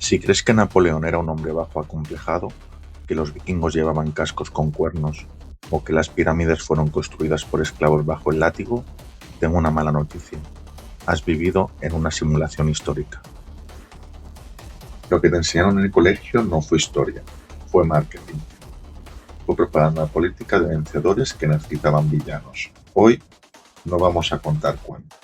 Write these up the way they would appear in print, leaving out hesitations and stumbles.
Si crees que Napoleón era un hombre bajo acomplejado, que los vikingos llevaban cascos con cuernos o que las pirámides fueron construidas por esclavos bajo el látigo, tengo una mala noticia. Has vivido en una simulación histórica. Lo que te enseñaron en el colegio no fue historia, fue marketing. Fue propaganda política de vencedores que necesitaban villanos. Hoy no vamos a contar cuentos.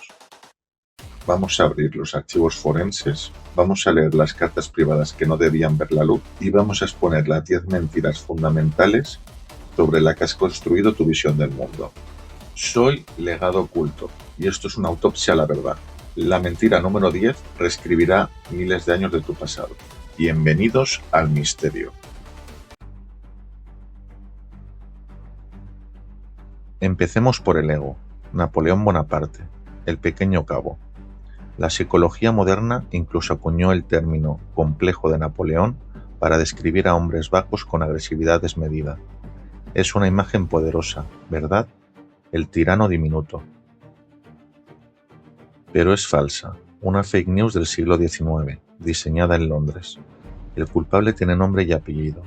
Vamos a abrir los archivos forenses, vamos a leer las cartas privadas que no debían ver la luz y vamos a exponer las 10 mentiras fundamentales sobre las que has construido tu visión del mundo. Soy Legado Oculto y esto es una autopsia a la verdad. La mentira número 10 reescribirá miles de años de tu pasado. Bienvenidos al misterio. Empecemos por el ego. Napoleón Bonaparte, el pequeño cabo. La psicología moderna incluso acuñó el término complejo de Napoleón para describir a hombres bajos con agresividad desmedida. Es una imagen poderosa, ¿verdad? El tirano diminuto. Pero es falsa, una fake news del siglo XIX, diseñada en Londres. El culpable tiene nombre y apellido,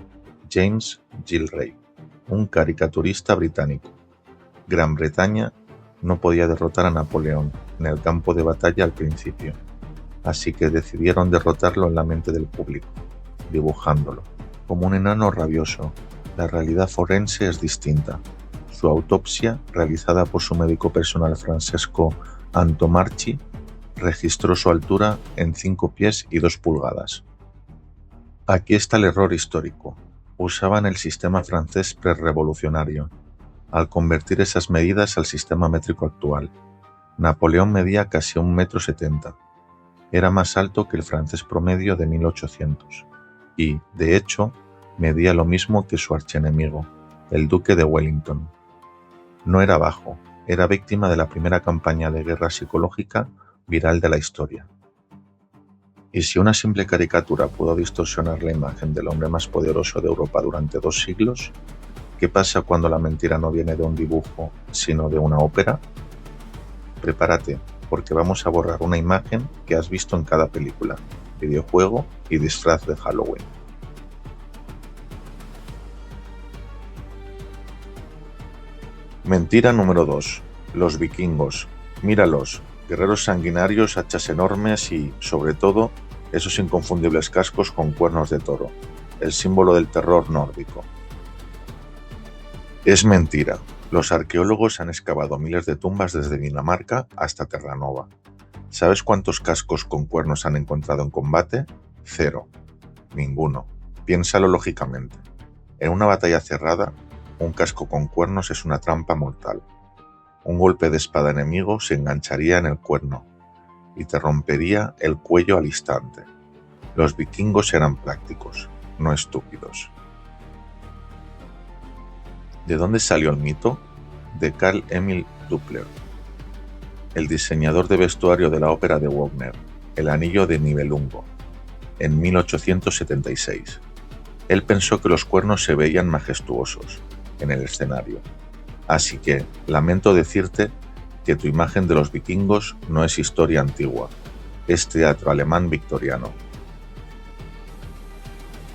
James Gillray, un caricaturista británico. Gran Bretaña no podía derrotar a Napoleón en el campo de batalla al principio, así que decidieron derrotarlo en la mente del público, dibujándolo como un enano rabioso. La realidad forense es distinta. Su autopsia, realizada por su médico personal Francesco Antomarchi, registró su altura en 5 pies y 2 pulgadas. Aquí está el error histórico. Usaban el sistema francés prerrevolucionario, al convertir esas medidas al sistema métrico actual. Napoleón medía casi 1,70 m. Era más alto que el francés promedio de 1800 y, de hecho, medía lo mismo que su archienemigo, el duque de Wellington. No era bajo, era víctima de la primera campaña de guerra psicológica viral de la historia. Y si una simple caricatura pudo distorsionar la imagen del hombre más poderoso de Europa durante 2 siglos, ¿qué pasa cuando la mentira no viene de un dibujo, sino de una ópera? Prepárate, porque vamos a borrar una imagen que has visto en cada película, videojuego y disfraz de Halloween. Mentira número 2. Los vikingos. Míralos, guerreros sanguinarios, hachas enormes y, sobre todo, esos inconfundibles cascos con cuernos de toro, el símbolo del terror nórdico. Es mentira. Los arqueólogos han excavado miles de tumbas desde Dinamarca hasta Terranova. ¿Sabes cuántos cascos con cuernos han encontrado en combate? 0. Ninguno. Piénsalo lógicamente. En una batalla cerrada, un casco con cuernos es una trampa mortal. Un golpe de espada enemigo se engancharía en el cuerno y te rompería el cuello al instante. Los vikingos eran prácticos, no estúpidos. ¿De dónde salió el mito? De Carl Emil Doppler, el diseñador de vestuario de la ópera de Wagner, El Anillo de Nibelungo, en 1876. Él pensó que los cuernos se veían majestuosos en el escenario. Así que, lamento decirte que tu imagen de los vikingos no es historia antigua, es teatro alemán victoriano.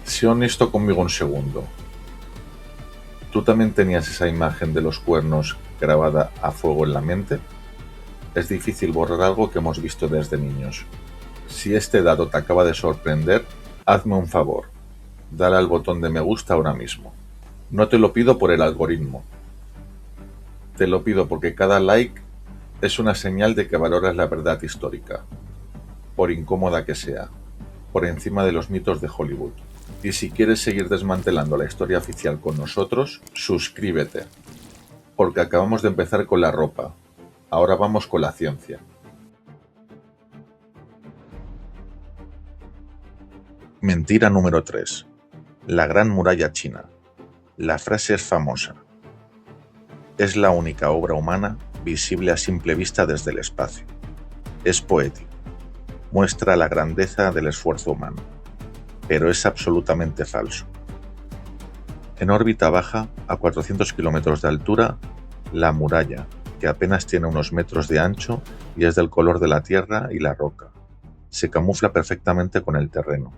Sé honesto conmigo un segundo. ¿Tú también tenías esa imagen de los cuernos grabada a fuego en la mente? Es difícil borrar algo que hemos visto desde niños. Si este dato te acaba de sorprender, hazme un favor. Dale al botón de me gusta ahora mismo. No te lo pido por el algoritmo. Te lo pido porque cada like es una señal de que valoras la verdad histórica, por incómoda que sea, por encima de los mitos de Hollywood. Y si quieres seguir desmantelando la historia oficial con nosotros, suscríbete, porque acabamos de empezar con la ropa, ahora vamos con la ciencia. Mentira número 3. La Gran Muralla China. La frase es famosa. Es la única obra humana visible a simple vista desde el espacio. Es poético. Muestra la grandeza del esfuerzo humano. Pero es absolutamente falso. En órbita baja, a 400 kilómetros de altura, la muralla, que apenas tiene unos metros de ancho y es del color de la tierra y la roca, se camufla perfectamente con el terreno.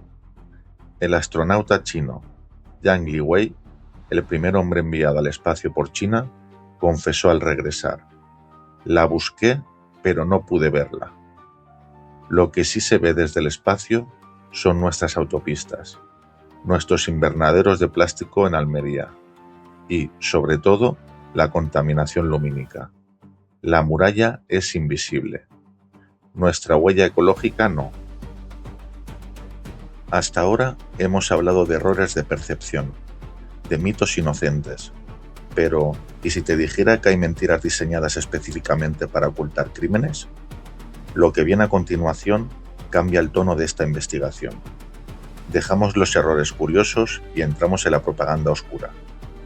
El astronauta chino Yang Liwei, el primer hombre enviado al espacio por China, confesó al regresar: "La busqué, pero no pude verla". Lo que sí se ve desde el espacio son nuestras autopistas, nuestros invernaderos de plástico en Almería y, sobre todo, la contaminación lumínica. La muralla es invisible. Nuestra huella ecológica no. Hasta ahora hemos hablado de errores de percepción, de mitos inocentes, pero ¿y si te dijera que hay mentiras diseñadas específicamente para ocultar crímenes? Lo que viene a continuación cambia el tono de esta investigación. Dejamos los errores curiosos y entramos en la propaganda oscura.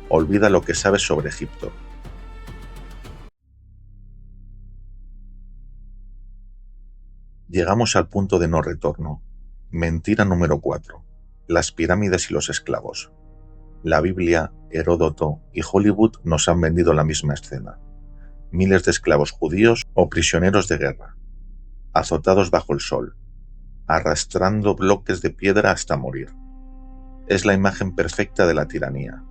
Olvida lo que sabes sobre Egipto. Llegamos al punto de no retorno. Mentira número 4. Las pirámides y los esclavos. La Biblia, Heródoto y Hollywood nos han vendido la misma escena. Miles de esclavos judíos o prisioneros de guerra, azotados bajo el sol, arrastrando bloques de piedra hasta morir. Es la imagen perfecta de la tiranía,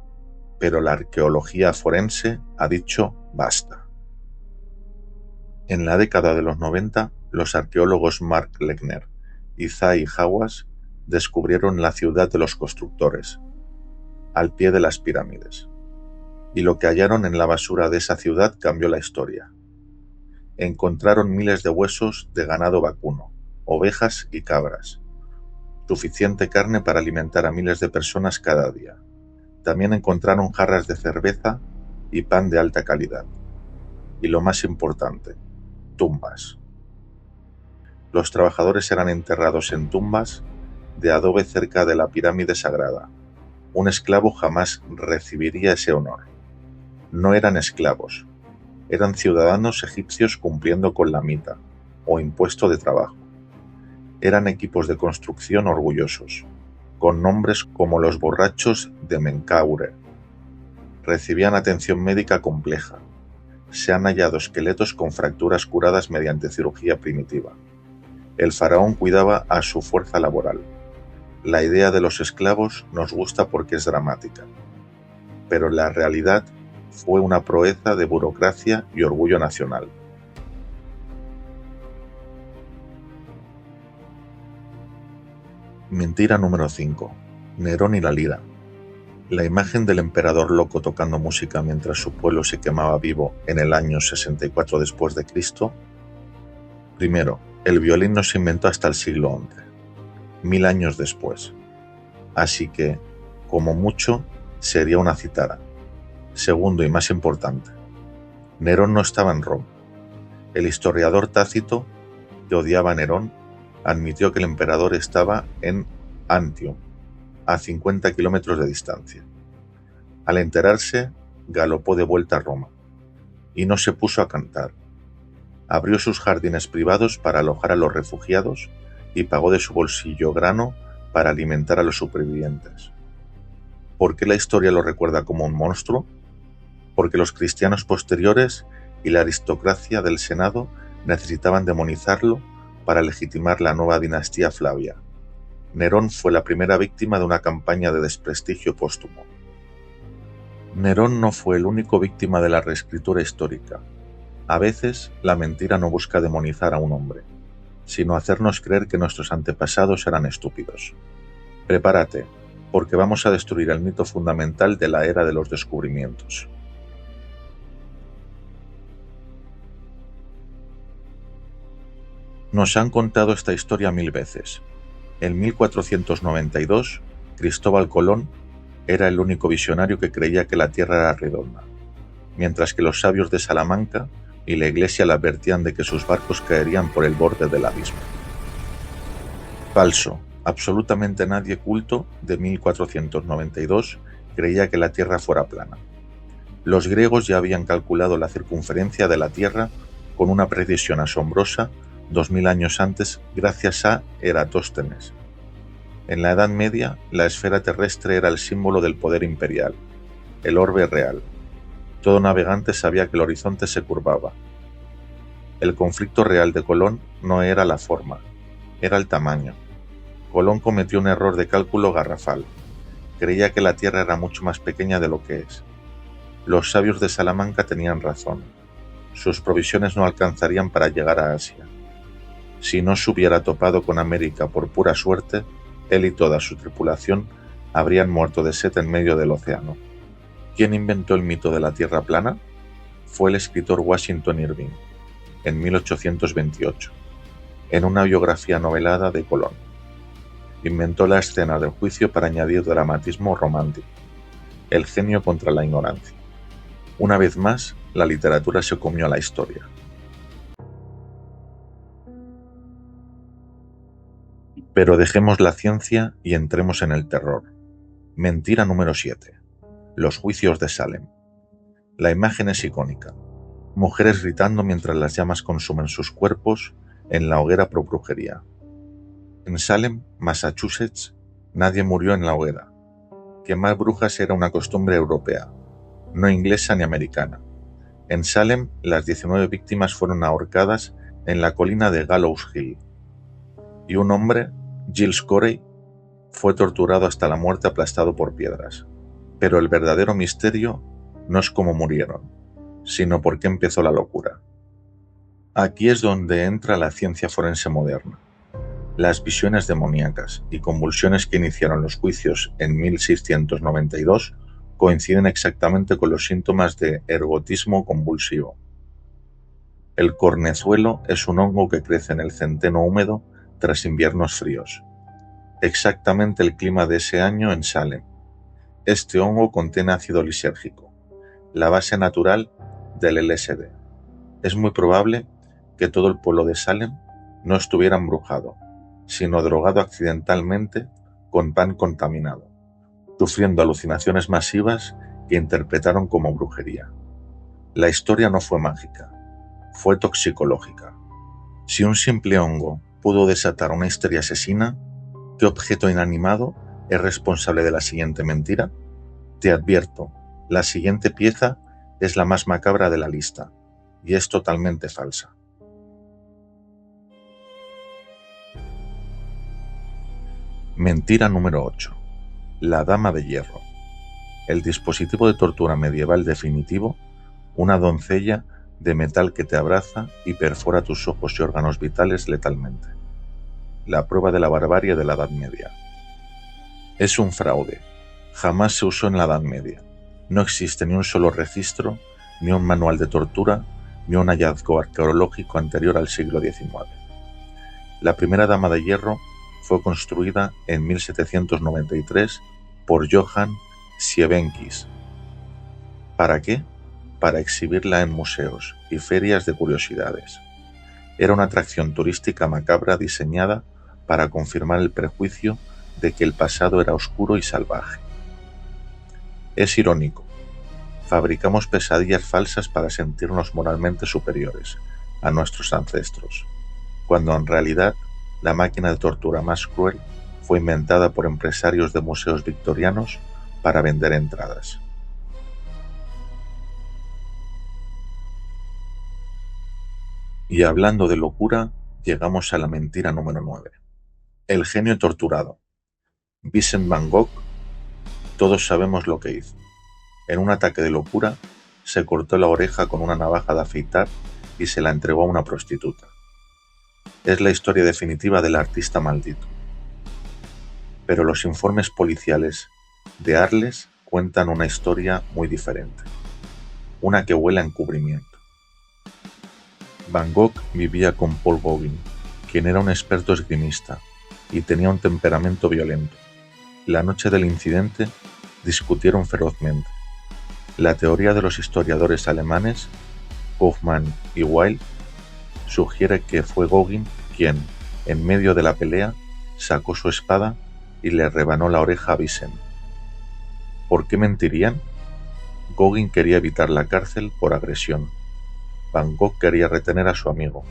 pero la arqueología forense ha dicho basta. En la década de los 90, los arqueólogos Mark Lechner y Zahi Hawass descubrieron la ciudad de los constructores, al pie de las pirámides, y lo que hallaron en la basura de esa ciudad cambió la historia. Encontraron miles de huesos de ganado vacuno, ovejas y cabras, suficiente carne para alimentar a miles de personas cada día. También encontraron jarras de cerveza y pan de alta calidad. Y lo más importante, tumbas. Los trabajadores eran enterrados en tumbas de adobe cerca de la pirámide sagrada. Un esclavo jamás recibiría ese honor. No eran esclavos, eran ciudadanos egipcios cumpliendo con la mita, o impuesto de trabajo. Eran equipos de construcción orgullosos, con nombres como los borrachos de Menkaure. Recibían atención médica compleja. Se han hallado esqueletos con fracturas curadas mediante cirugía primitiva. El faraón cuidaba a su fuerza laboral. La idea de los esclavos nos gusta porque es dramática, pero la realidad fue una proeza de burocracia y orgullo nacional. Mentira número 5. Nerón y la lira. La imagen del emperador loco tocando música mientras su pueblo se quemaba vivo en el año 64 después de Cristo. Primero, el violín no se inventó hasta el siglo XI, 1000 años después. Así que, como mucho, sería una cítara. Segundo y más importante, Nerón no estaba en Roma. El historiador Tácito, que odiaba a Nerón, admitió que el emperador estaba en Antium, a 50 kilómetros de distancia. Al enterarse, galopó de vuelta a Roma, y no se puso a cantar. Abrió sus jardines privados para alojar a los refugiados y pagó de su bolsillo grano para alimentar a los supervivientes. ¿Por qué la historia lo recuerda como un monstruo? Porque los cristianos posteriores y la aristocracia del Senado necesitaban demonizarlo para legitimar la nueva dinastía Flavia. Nerón fue la primera víctima de una campaña de desprestigio póstumo. Nerón no fue el único víctima de la reescritura histórica. A veces, la mentira no busca demonizar a un hombre, sino hacernos creer que nuestros antepasados eran estúpidos. Prepárate, porque vamos a destruir el mito fundamental de la era de los descubrimientos. Nos han contado esta historia 1000 veces. En 1492, Cristóbal Colón era el único visionario que creía que la Tierra era redonda, mientras que los sabios de Salamanca y la Iglesia le advertían de que sus barcos caerían por el borde del abismo. Falso. Absolutamente nadie culto de 1492 creía que la Tierra fuera plana. Los griegos ya habían calculado la circunferencia de la Tierra con una precisión asombrosa 2000 años antes gracias a Eratóstenes. En la Edad Media, la esfera terrestre era el símbolo del poder imperial, el orbe real. Todo navegante sabía que el horizonte se curvaba. El conflicto real de Colón no era la forma, era el tamaño. Colón cometió un error de cálculo garrafal. Creía que la Tierra era mucho más pequeña de lo que es. Los sabios de Salamanca tenían razón. Sus provisiones no alcanzarían para llegar a Asia. Si no se hubiera topado con América por pura suerte, él y toda su tripulación habrían muerto de sed en medio del océano. ¿Quién inventó el mito de la Tierra plana? Fue el escritor Washington Irving, en 1828, en una biografía novelada de Colón. Inventó la escena del juicio para añadir dramatismo romántico. El genio contra la ignorancia. Una vez más, la literatura se comió a la historia. Pero dejemos la ciencia y entremos en el terror. Mentira número 7. Los juicios de Salem. La imagen es icónica. Mujeres gritando mientras las llamas consumen sus cuerpos en la hoguera pro brujería. En Salem, Massachusetts, nadie murió en la hoguera. Quemar brujas era una costumbre europea, no inglesa ni americana. En Salem, las 19 víctimas fueron ahorcadas en la colina de Gallows Hill. Y un hombre, Giles Corey, fue torturado hasta la muerte aplastado por piedras. Pero el verdadero misterio no es cómo murieron, sino por qué empezó la locura. Aquí es donde entra la ciencia forense moderna. Las visiones demoníacas y convulsiones que iniciaron los juicios en 1692 coinciden exactamente con los síntomas de ergotismo convulsivo. El cornezuelo es un hongo que crece en el centeno húmedo tras inviernos fríos. Exactamente el clima de ese año en Salem. Este hongo contiene ácido lisérgico, la base natural del LSD. Es muy probable que todo el pueblo de Salem no estuviera embrujado, sino drogado accidentalmente con pan contaminado, sufriendo alucinaciones masivas que interpretaron como brujería. La historia no fue mágica, fue toxicológica. Si un simple hongo pudo desatar una histeria asesina, ¿qué objeto inanimado es responsable de la siguiente mentira? Te advierto, la siguiente pieza es la más macabra de la lista, y es totalmente falsa. Mentira número 8. La Dama de Hierro. El dispositivo de tortura medieval definitivo, una doncella de metal que te abraza y perfora tus ojos y órganos vitales letalmente. La prueba de la barbarie de la Edad Media. Es un fraude. Jamás se usó en la Edad Media. No existe ni un solo registro, ni un manual de tortura, ni un hallazgo arqueológico anterior al siglo XIX. La primera Dama de Hierro fue construida en 1793 por Johann Sievenkis. ¿Para qué? Para exhibirla en museos y ferias de curiosidades. Era una atracción turística macabra diseñada para confirmar el prejuicio de que el pasado era oscuro y salvaje. Es irónico. Fabricamos pesadillas falsas para sentirnos moralmente superiores a nuestros ancestros, cuando en realidad la máquina de tortura más cruel fue inventada por empresarios de museos victorianos para vender entradas. Y hablando de locura, llegamos a la mentira número 9. El genio torturado. Vincent Van Gogh, todos sabemos lo que hizo. En un ataque de locura, se cortó la oreja con una navaja de afeitar y se la entregó a una prostituta. Es la historia definitiva del artista maldito. Pero los informes policiales de Arles cuentan una historia muy diferente, una que huele a encubrimiento. Van Gogh vivía con Paul Gauguin, quien era un experto esgrimista y tenía un temperamento violento. La noche del incidente discutieron ferozmente. La teoría de los historiadores alemanes, Kaufmann y Weil, sugiere que fue Gauguin quien, en medio de la pelea, sacó su espada y le rebanó la oreja a Vincent. ¿Por qué mentirían? Gauguin quería evitar la cárcel por agresión. Van Gogh quería retener a su amigo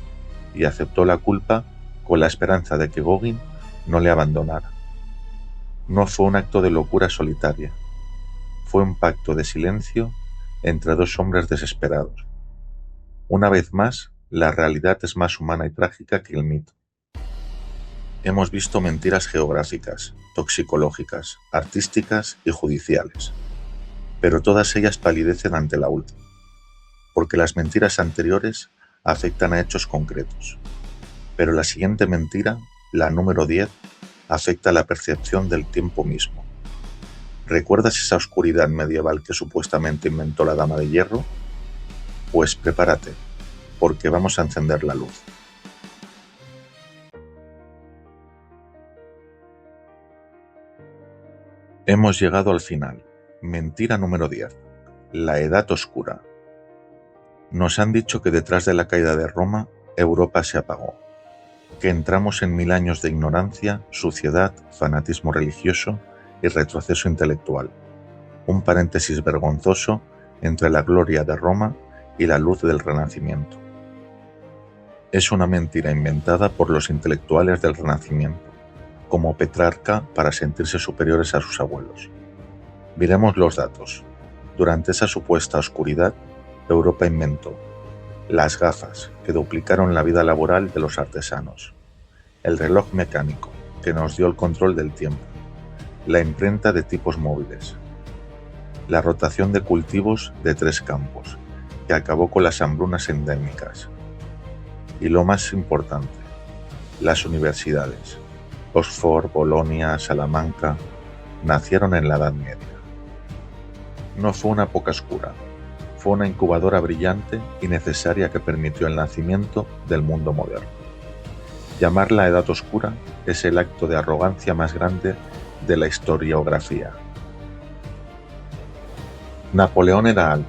y aceptó la culpa con la esperanza de que Gauguin no le abandonara. No fue un acto de locura solitaria, fue un pacto de silencio entre dos hombres desesperados. Una vez más, la realidad es más humana y trágica que el mito. Hemos visto mentiras geográficas, toxicológicas, artísticas y judiciales, pero todas ellas palidecen ante la última, porque las mentiras anteriores afectan a hechos concretos, pero la siguiente mentira, la número 10, afecta a la percepción del tiempo mismo. ¿Recuerdas esa oscuridad medieval que supuestamente inventó la Dama de Hierro? Pues prepárate, porque vamos a encender la luz. Hemos llegado al final. Mentira número 10. La Edad Oscura. Nos han dicho que detrás de la caída de Roma, Europa se apagó, que entramos en 1000 años de ignorancia, suciedad, fanatismo religioso y retroceso intelectual. Un paréntesis vergonzoso entre la gloria de Roma y la luz del Renacimiento. Es una mentira inventada por los intelectuales del Renacimiento, como Petrarca, para sentirse superiores a sus abuelos. Miremos los datos. Durante esa supuesta oscuridad, Europa inventó las gafas, que duplicaron la vida laboral de los artesanos, el reloj mecánico, que nos dio el control del tiempo, la imprenta de tipos móviles, la rotación de cultivos de 3 campos, que acabó con las hambrunas endémicas, y lo más importante, las universidades. Oxford, Bolonia, Salamanca, nacieron en la Edad Media. No fue una época oscura, fue una incubadora brillante y necesaria que permitió el nacimiento del mundo moderno. Llamarla Edad Oscura es el acto de arrogancia más grande de la historiografía. Napoleón era alto,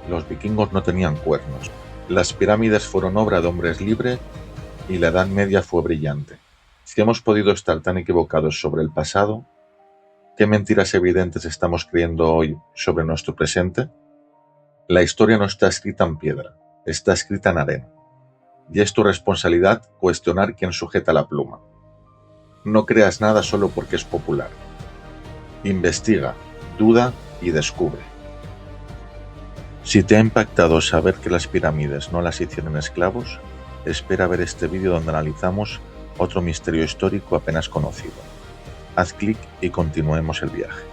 los vikingos no tenían cuernos, las pirámides fueron obra de hombres libres y la Edad Media fue brillante. Si hemos podido estar tan equivocados sobre el pasado, ¿qué mentiras evidentes estamos creyendo hoy sobre nuestro presente? La historia no está escrita en piedra, está escrita en arena. Y es tu responsabilidad cuestionar quién sujeta la pluma. No creas nada solo porque es popular. Investiga, duda y descubre. Si te ha impactado saber que las pirámides no las hicieron esclavos, espera ver este vídeo donde analizamos otro misterio histórico apenas conocido. Haz clic y continuemos el viaje.